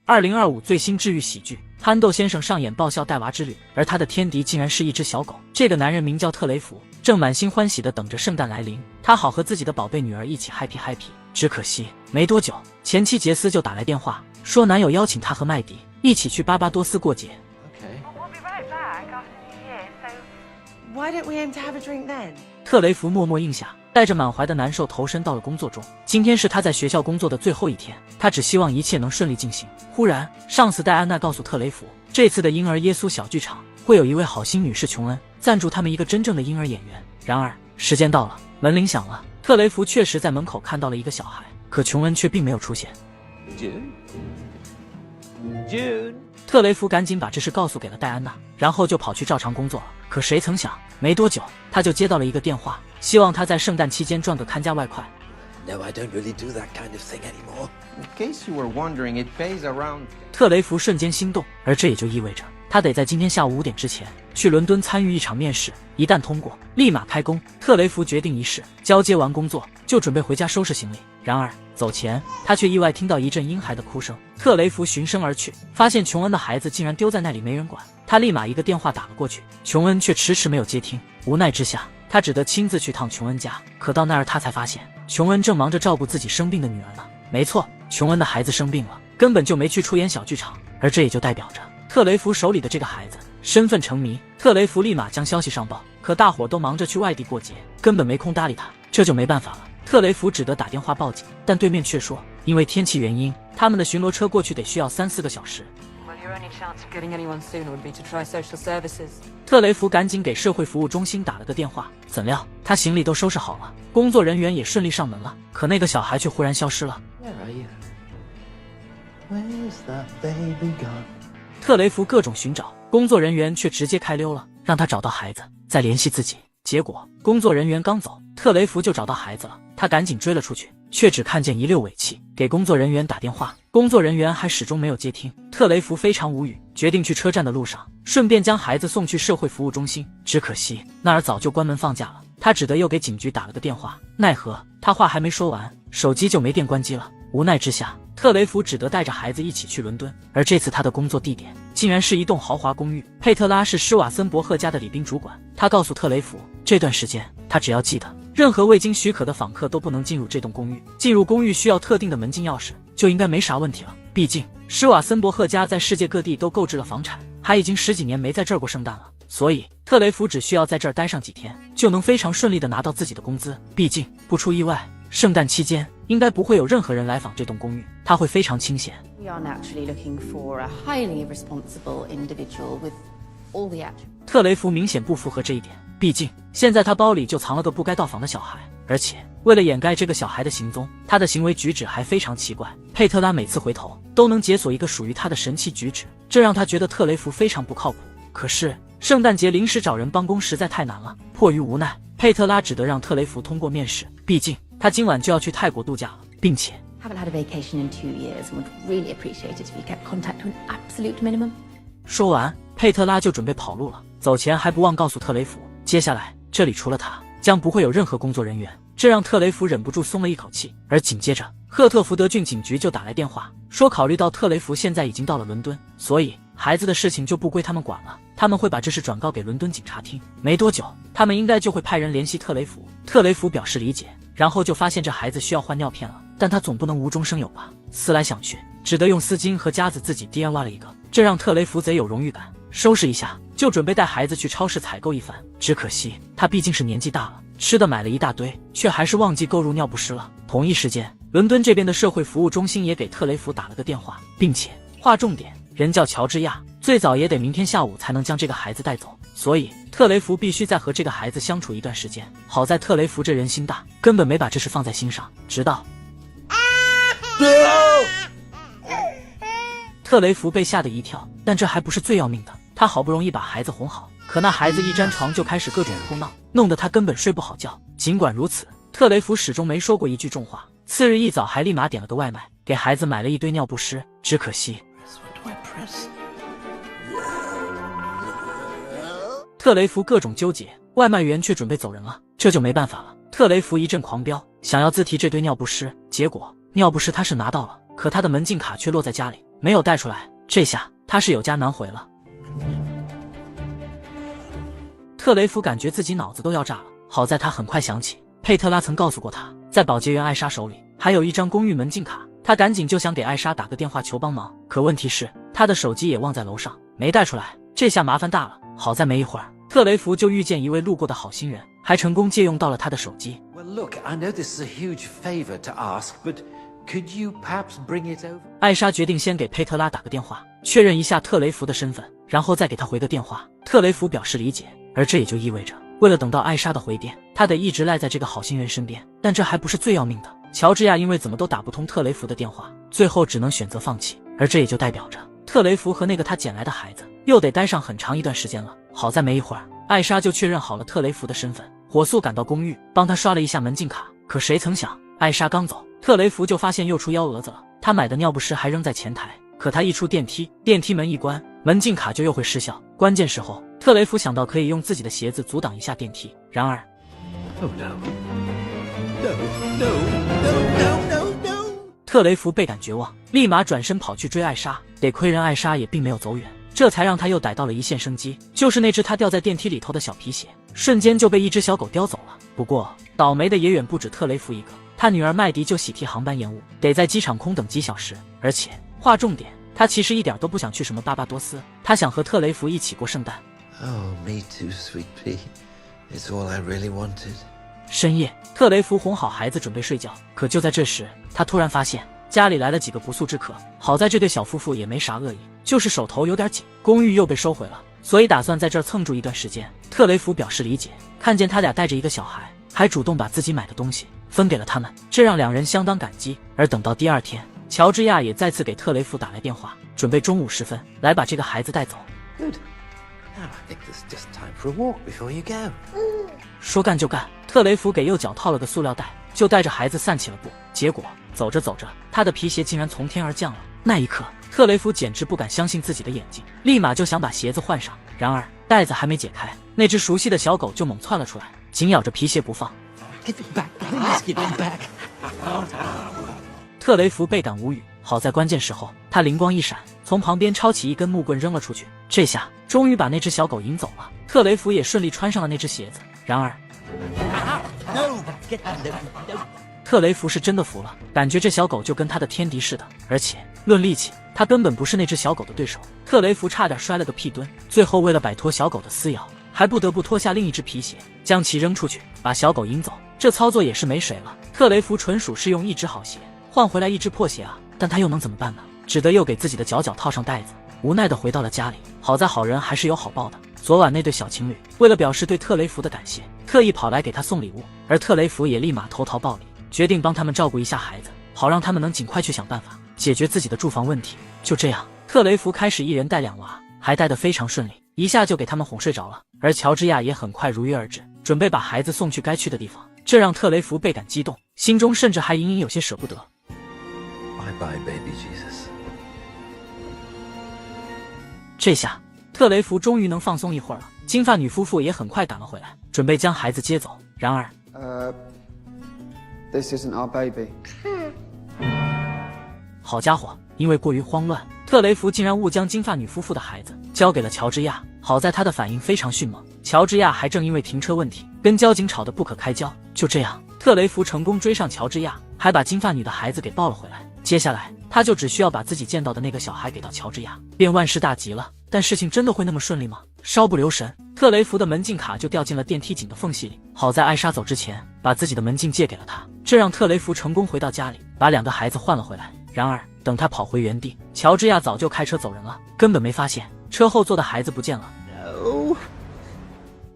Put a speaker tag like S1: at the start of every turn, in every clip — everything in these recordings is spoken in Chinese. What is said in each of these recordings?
S1: 2025最新治愈喜剧，憨豆先生上演爆笑带娃之旅，而他的天敌竟然是一只小狗。这个男人名叫特雷弗，正满心欢喜地等着圣诞来临，他好和自己的宝贝女儿一起 happy。只可惜没多久，前妻杰斯就打来电话，说男友邀请他和麦迪一起去巴巴多斯过节。
S2: Why don't we aim to have a drink then?
S1: 特雷弗默默应下，带着满怀的难受投身到了工作中。今天是他在学校工作的最后一天，他只希望一切能顺利进行。忽然，上司戴安娜告诉特雷弗，这次的婴儿耶稣小剧场会有一位好心女士琼恩赞助他们一个真正的婴儿演员。然而，时间到了，门铃响了，特雷弗确实在门口看到了一个小孩，可琼恩却并没有出现。June。特雷弗赶紧把这事告诉给了戴安娜，然后就跑去照常工作了。可谁曾想，没多久他就接到了一个电话，希望他在圣诞期间赚个看家外快。
S3: No, I don't really do that kind of thing anymore.
S4: In case you were wondering, it pays around.
S1: 特雷弗瞬间心动，而这也就意味着他得在今天下午5点之前去伦敦参与一场面试，一旦通过，立马开工。特雷弗决定一试，交接完工作就准备回家收拾行李。然而走前，他却意外听到一阵婴孩的哭声。特雷弗循声而去，发现琼恩的孩子竟然丢在那里没人管。他立马一个电话打了过去，琼恩却迟迟没有接听。无奈之下，他只得亲自去趟琼恩家。可到那儿，他才发现琼恩正忙着照顾自己生病的女儿呢。没错，琼恩的孩子生病了，根本就没去出演小剧场，而这也就代表着特雷弗手里的这个孩子身份成谜。特雷弗立马将消息上报，可大伙都忙着去外地过节，根本没空搭理他，这就没办法了。特雷弗只得打电话报警，但对面却说因为天气原因，他们的巡逻车过去得需要3-4个小时。特雷弗赶紧给社会服务中心打了个电话，怎料他行李都收拾好了，工作人员也顺利上门了，可那个小孩却忽然消失了。特雷弗各种寻找，工作人员却直接开溜了，让他找到孩子再联系自己。结果工作人员刚走，特雷弗就找到孩子了，他赶紧追了出去，却只看见一溜尾气，给工作人员打电话，工作人员还始终没有接听。特雷弗非常无语，决定去车站的路上顺便将孩子送去社会服务中心。只可惜那儿早就关门放假了，他只得又给警局打了个电话，奈何他话还没说完，手机就没电关机了。无奈之下，特雷弗只得带着孩子一起去伦敦，而这次他的工作地点竟然是一栋豪华公寓。佩特拉是施瓦森伯赫家的礼宾主管，他告诉特雷弗，这段时间他只要记得任何未经许可的访客都不能进入这栋公寓，进入公寓需要特定的门禁钥匙，就应该没啥问题了。毕竟施瓦森伯赫家在世界各地都购置了房产，还已经10几年没在这儿过圣诞了，所以特雷弗只需要在这儿待上几天，就能非常顺利地拿到自己的工资。毕竟不出意外，圣诞期间应该不会有任何人来访这栋公寓，他会非常清闲。
S5: We are naturally looking for a highly responsible individual with all the attributes.
S1: 特雷弗明显不符合这一点，毕竟现在他包里就藏了个不该到访的小孩，而且为了掩盖这个小孩的行踪，他的行为举止还非常奇怪。佩特拉每次回头都能解锁一个属于他的神奇举止，这让他觉得特雷弗非常不靠谱。可是圣诞节临时找人帮工实在太难了，迫于无奈，佩特拉只得让特雷弗通过面试，毕竟他今晚就要去泰国度假了，并且
S5: Haven't had a vacation in 2 years and would really appreciate it if you kept contact to an absolute minimum.
S1: 说完，佩特拉就准备跑路了，走前还不忘告诉特雷弗，接下来这里除了他将不会有任何工作人员，这让特雷弗忍不住松了一口气。而紧接着赫特福德郡警局就打来电话，说考虑到特雷弗现在已经到了伦敦，所以孩子的事情就不归他们管了，他们会把这事转告给伦敦警察厅。没多久，他们应该就会派人联系特雷弗。特雷弗表示理解，然后就发现这孩子需要换尿片了，但他总不能无中生有吧？思来想去，只得用丝巾和夹子自己 DIY 了一个，这让特雷弗贼有荣誉感。收拾一下，就准备带孩子去超市采购一番。只可惜他毕竟是年纪大了，吃的买了一大堆，却还是忘记购入尿不湿了。同一时间，伦敦这边的社会服务中心也给特雷弗打了个电话，并且划重点，人叫乔治亚，最早也得明天下午才能将这个孩子带走，所以特雷弗必须再和这个孩子相处一段时间。好在特雷弗这人心大，根本没把这事放在心上，直到特雷弗被吓得一跳，但这还不是最要命的。他好不容易把孩子哄好，可那孩子一沾床就开始各种哭闹，弄得他根本睡不好觉。尽管如此，特雷弗始终没说过一句重话。次日一早还立马点了个外卖，给孩子买了一堆尿不湿。只可惜特雷弗各种纠结，外卖员却准备走人了，这就没办法了。特雷弗一阵狂飙，想要自提这堆尿不湿，结果尿不湿他是拿到了，可他的门禁卡却落在家里。没有带出来。这下他是有家难回了。特雷弗感觉自己脑子都要炸了，好在他很快想起佩特拉曾告诉过他，在保洁员艾莎手里还有一张公寓门禁卡，他赶紧就想给艾莎打个电话求帮忙。可问题是他的手机也忘在楼上，没带出来，这下麻烦大了。好在没一会儿，特雷弗就遇见一位路过的好心人，还成功借用到了他的手机。
S3: Well, look, I know this is a huge favor to ask, but could you perhaps bring it over?
S1: 艾莎决定先给佩特拉打个电话，确认一下特雷弗的身份，然后再给他回个电话。特雷弗表示理解，而这也就意味着，为了等到艾莎的回电，他得一直赖在这个好心人身边。但这还不是最要命的，乔治亚因为怎么都打不通特雷弗的电话，最后只能选择放弃。而这也就代表着，特雷弗和那个他捡来的孩子又得待上很长一段时间了。好在没一会儿，艾莎就确认好了特雷弗的身份，火速赶到公寓，帮他刷了一下门禁卡。可谁曾想，艾莎刚走，特雷弗就发现又出幺蛾子了。他买的尿不湿还扔在前台，可他一出电梯，电梯门一关，门禁卡就又会失效。关键时候，特雷弗想到可以用自己的鞋子阻挡一下电梯，然而
S3: Oh no. No, no, no, no, no, no.
S1: 特雷弗倍感绝望，立马转身跑去追艾莎。得亏人艾莎也并没有走远，这才让他又逮到了一线生机，就是那只他掉在电梯里头的小皮鞋，瞬间就被一只小狗叼走了。不过倒霉的也远不止特雷弗一个，他女儿麦迪就喜提航班延误，得在机场空等几小时。而且划重点，他其实一点都不想去什么巴巴多斯，他想和特雷弗一起过圣诞。
S3: Oh, me too, sweet pea. It's all I really wanted.
S1: 深夜，特雷弗哄好孩子准备睡觉，可就在这时，他突然发现家里来了几个不速之客。好在这对小夫妇也没啥恶意，就是手头有点紧，公寓又被收回了，所以打算在这儿蹭住一段时间。特雷弗表示理解，看见他俩带着一个小孩，还主动把自己买的东西分给了他们，这让两人相当感激。而等到第二天，乔治亚也再次给特雷弗打来电话，准备中午时分来把这个孩子带走。
S3: Good. Now I think there's just time for a walk before you go.
S1: 说干就干，特雷弗给右脚套了个塑料袋，就带着孩子散起了步。结果走着走着，他的皮鞋竟然从天而降了。那一刻，特雷弗简直不敢相信自己的眼睛，立马就想把鞋子换上。然而袋子还没解开，那只熟悉的小狗就猛窜了出来，紧咬着皮鞋不放。
S3: Give it back, please give it back.
S1: 特雷弗倍感无语，好在关键时候，他灵光一闪，从旁边抄起一根木棍扔了出去。这下终于把那只小狗引走了。特雷弗也顺利穿上了那只鞋子。然而，特雷弗是真的服了，感觉这小狗就跟他的天敌似的，而且论力气，他根本不是那只小狗的对手。特雷弗差点摔了个屁墩，最后为了摆脱小狗的撕咬，还不得不脱下另一只皮鞋，将其扔出去，把小狗引走。这操作也是没谁了，特雷弗纯属是用一只好鞋换回来一只破鞋啊，但他又能怎么办呢？只得又给自己的脚套上带子，无奈的回到了家里。好在好人还是有好报的，昨晚那对小情侣为了表示对特雷弗的感谢，特意跑来给他送礼物，而特雷弗也立马投桃报李，决定帮他们照顾一下孩子，好让他们能尽快去想办法解决自己的住房问题。就这样，特雷弗开始一人带两娃，还带得非常顺利，一下就给他们哄睡着了。而乔治亚也很快如约而至，准备把孩子送去该去的地方，这让特雷弗倍感激动，心中甚至还隐隐有些舍不得。
S3: Bye bye, baby Jesus.
S1: 这下，特雷弗终于能放松一会儿了。金发女夫妇也很快赶了回来，准备将孩子接走。然而，
S6: This isn't our baby.
S1: 好家伙，因为过于慌乱，特雷弗竟然误将金发女夫妇的孩子交给了乔治亚。好在他的反应非常迅猛，乔治亚还正因为停车问题跟交警吵得不可开交。就这样，特雷弗成功追上乔治亚，还把金发女的孩子给抱了回来。接下来，他就只需要把自己见到的那个小孩给到乔治亚，便万事大吉了。但事情真的会那么顺利吗？稍不留神，特雷弗的门禁卡就掉进了电梯井的缝隙里。好在艾莎走之前把自己的门禁借给了他，这让特雷弗成功回到家里，把两个孩子换了回来。然而等他跑回原地，乔治亚早就开车走人了，根本没发现车后座的孩子不见了。
S3: No.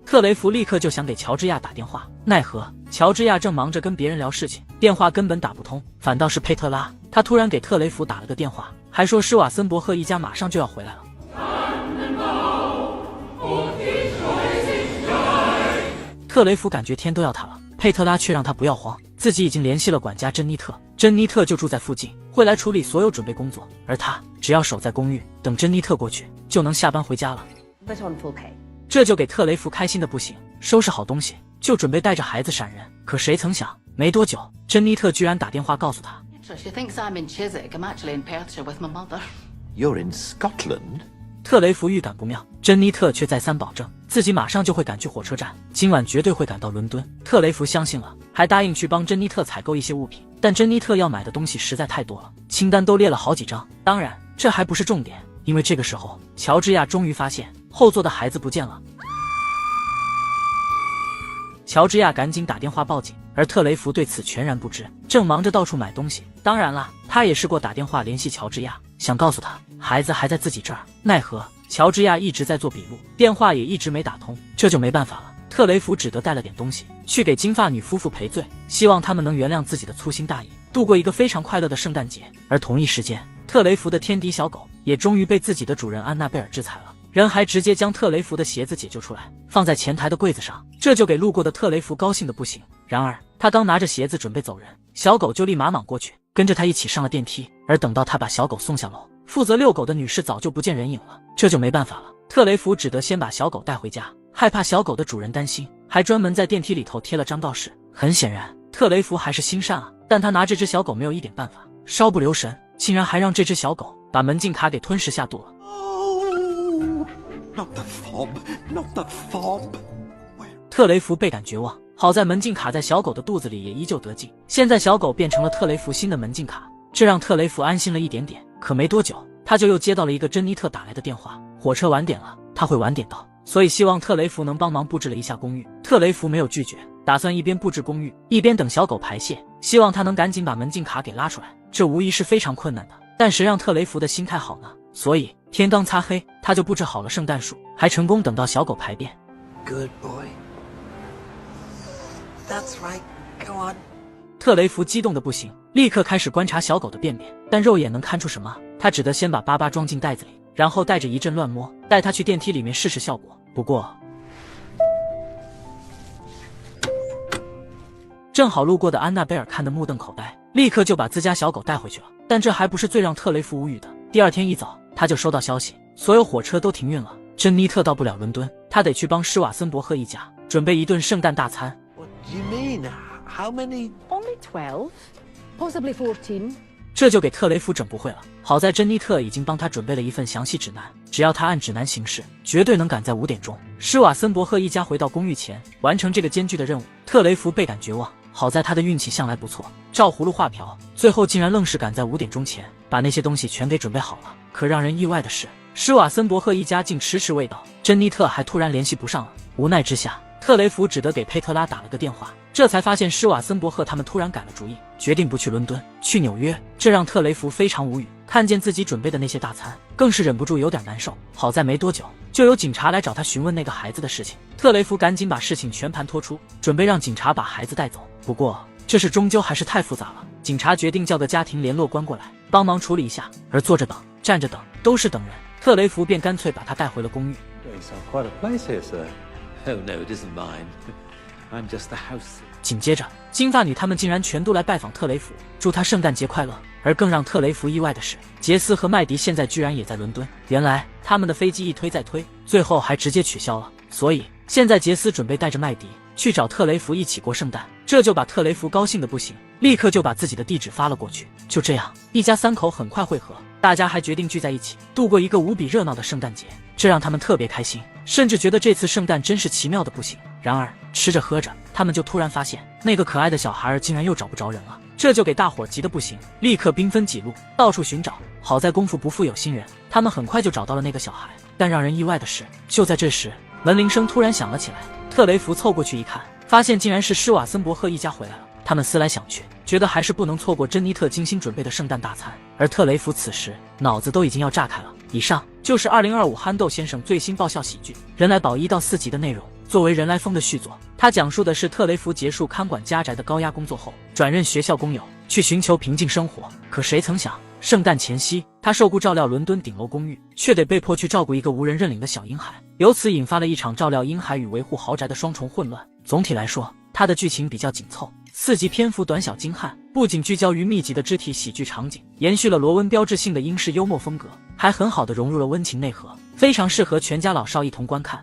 S1: 特雷弗立刻就想给乔治亚打电话，奈何乔治亚正忙着跟别人聊事情，电话根本打不通。反倒是佩特拉，他突然给特雷弗打了个电话，还说施瓦森伯赫一家马上就要回来了。特雷弗感觉天都要塌了，佩特拉却让他不要慌，自己已经联系了管家珍妮特，珍妮特就住在附近，会来处理所有准备工作，而他只要守在公寓，等珍妮特过去，就能下班回家了。
S5: But on full pay.
S1: 这就给特雷弗开心的不行，收拾好东西就准备带着孩子闪人。可谁曾想，没多久，珍妮特居然打电话告诉他，
S5: So she thinks I'm in Chiswick. I'm actually in Perthshire with my mother.
S3: You're in Scotland?
S1: 特雷弗预感不妙，珍妮特却再三保证自己马上就会赶去火车站，今晚绝对会赶到伦敦。特雷弗相信了，还答应去帮珍妮特采购一些物品，但珍妮特要买的东西实在太多了，清单都列了好几张。当然，这还不是重点，因为这个时候，乔治亚终于发现后座的孩子不见了。乔治亚赶紧打电话报警，而特雷弗对此全然不知，正忙着到处买东西。当然啦，他也试过打电话联系乔治亚，想告诉他孩子还在自己这儿，奈何乔治亚一直在做笔录，电话也一直没打通，这就没办法了。特雷弗只得带了点东西去给金发女夫妇赔罪，希望他们能原谅自己的粗心大意，度过一个非常快乐的圣诞节。而同一时间，特雷弗的天敌小狗也终于被自己的主人安娜贝尔制裁了，人还直接将特雷弗的鞋子解救出来，放在前台的柜子上，这就给路过的特雷弗高兴的不行。然而他刚拿着鞋子准备走人，小狗就立马莽过去，跟着他一起上了电梯。而等到他把小狗送下楼，负责遛狗的女士早就不见人影了，这就没办法了，特雷弗只得先把小狗带回家，害怕小狗的主人担心，还专门在电梯里头贴了张告示。很显然，特雷弗还是心善啊，但他拿这只小狗没有一点办法，稍不留神，竟然还让这只小狗把门禁卡给吞噬下肚了。
S3: Not the fob, not the fob.
S1: 特雷弗倍感绝望，好在门禁卡在小狗的肚子里也依旧得劲，现在小狗变成了特雷弗新的门禁卡，这让特雷弗安心了一点点。可没多久，他就又接到了一个珍妮特打来的电话，火车晚点了，他会晚点到，所以希望特雷弗能帮忙布置了一下公寓。特雷弗没有拒绝，打算一边布置公寓，一边等小狗排泄，希望他能赶紧把门禁卡给拉出来。这无疑是非常困难的，但谁让特雷弗的心态好呢？所以天刚擦黑，他就布置好了圣诞树，还成功等到小狗排便。
S3: Good boy. That's right. Go on.
S1: 特雷弗激动的不行，立刻开始观察小狗的便便，但肉眼能看出什么？他只得先把巴巴装进袋子里，然后带着一阵乱摸，带他去电梯里面试试效果。不过正好路过的安娜贝尔看得目瞪口呆，立刻就把自家小狗带回去了。但这还不是最让特雷弗无语的，第二天一早他就收到消息，所有火车都停运了，珍妮特到不了伦敦，他得去帮施瓦森伯赫一家准备一顿圣诞大餐。
S3: What do you mean? How many?
S6: Only 12, possibly 14.
S1: 这就给特雷弗整不会了。好在珍妮特已经帮他准备了一份详细指南，只要他按指南行事，绝对能赶在5点钟施瓦森伯赫一家回到公寓前完成这个艰巨的任务。特雷弗倍感绝望，好在他的运气向来不错，照葫芦画瓢，最后竟然愣是赶在5点钟前把那些东西全给准备好了。可让人意外的是，施瓦森伯赫一家竟迟迟未到，珍妮特还突然联系不上了。无奈之下，特雷弗只得给佩特拉打了个电话，这才发现施瓦森伯赫他们突然改了主意，决定不去伦敦，去纽约。这让特雷弗非常无语，看见自己准备的那些大餐，更是忍不住有点难受。好在没多久，就有警察来找他询问那个孩子的事情，特雷弗赶紧把事情全盘托出，准备让警察把孩子带走。不过这事终究还是太复杂了，警察决定叫个家庭联络官过来帮忙处理一下。而坐着等，站着等，都是等人，特雷弗便干脆把他带回了公寓。
S3: Quite a place here, sir. Oh no, it isn't mine. I'm just the house.
S1: 紧接着，金发女他们竟然全都来拜访特雷弗，祝他圣诞节快乐。而更让特雷弗意外的是，杰斯和麦迪现在居然也在伦敦。原来他们的飞机一推再推，最后还直接取消了。所以现在杰斯准备带着麦迪去找特雷弗一起过圣诞，这就把特雷弗高兴的不行，立刻就把自己的地址发了过去。就这样，一家3口很快会合，大家还决定聚在一起，度过一个无比热闹的圣诞节，这让他们特别开心，甚至觉得这次圣诞真是奇妙的不行。然而吃着喝着，他们就突然发现那个可爱的小孩竟然又找不着人了，这就给大伙急得不行，立刻兵分几路到处寻找。好在功夫不负有心人，他们很快就找到了那个小孩。但让人意外的是，就在这时，门铃声突然响了起来。特雷弗凑过去一看，发现竟然是施瓦森伯赫一家回来了。他们思来想去，觉得还是不能错过珍妮特精心准备的圣诞大餐。而特雷弗此时脑子都已经要炸开了。以上就是2025憨豆先生最新爆笑喜剧《人来宝》1到4集的内容。作为人来疯的续作，它讲述的是特雷弗结束看管家宅的高压工作后，转任学校工友，去寻求平静生活。可谁曾想，圣诞前夕，他受雇照料伦敦顶楼公寓，却得被迫去照顾一个无人认领的小婴孩，由此引发了一场照料婴孩与维护豪宅的双重混乱。总体来说，它的剧情比较紧凑，4集篇幅短小精悍，不仅聚焦于密集的肢体喜剧场景，延续了罗温标志性的英式幽默风格，还很好的融入了温情内核，非常适合全家老少一同观看。